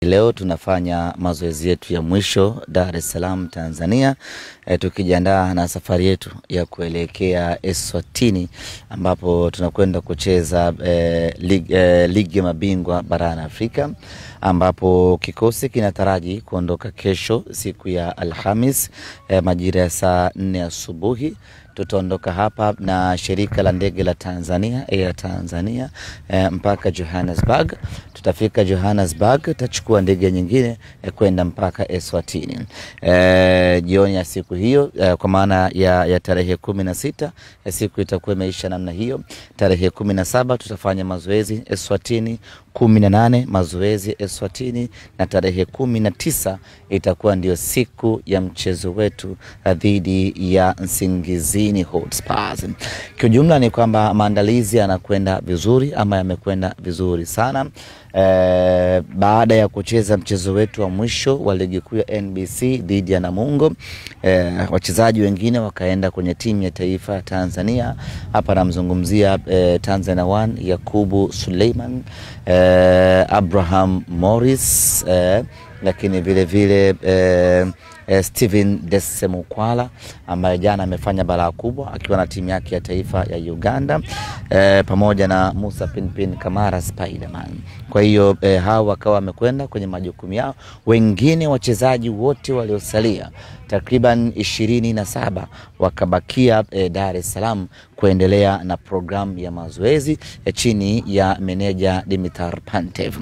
Leo tunafanya mazoezi yetu ya mwisho Dar es Salaam, Tanzania, tukijiandaa na safari yetu ya kuelekea Eswatini ambapo tunakwenda kucheza ligi ya mabingwa barani Afrika, ambapo kikosi kinataraji kuondoka kesho siku ya Alhamis majira ya saa 4 asubuhi. Tutaondoka hapa na shirika la ndege la Tanzania, Air Tanzania, mpaka Johannesburg. Tutafika Johannesburg, tutachukua ndege nyingine kwenda mpaka Eswatini. Jioni ya siku hiyo, kwa maana ya tarehe 16, siku itakuwa imeisha namna hiyo. Tarehe 17 tutafanya mazoezi Eswatini, 18 mazoezi Eswatini, na tarehe 19 itakuwa ndio siku ya mchezo wetu dhidi ya Nsingizini Hotspurs. Kwa jumla ni kwamba maandalizi yanakwenda vizuri, ama yamekwenda vizuri sana. Baada ya kucheza mchezo wetu wa mwisho wa ligi kuu ya NBC dhidi ya Namungo, wachezaji wengine wakaenda kwenye timu ya taifa ya Tanzania. Hapa namzungumzia Tanzania One, Yakubu Suleiman, Abraham Morris, lakini vile vile Steven Desemukwala ambaye jana amefanya balaa kubwa akiwa na timu yake ya taifa ya Uganda, pamoja na Musa Pinpin Kamara Spiderman. Kwa hiyo hao wakawa wamekwenda kwenye majukumu yao. Wengine wachezaji wote waliosalia takriban 27 wakabakia Dar es Salaam kuendelea na programu ya mazoezi chini ya meneja Dimitar Pantev.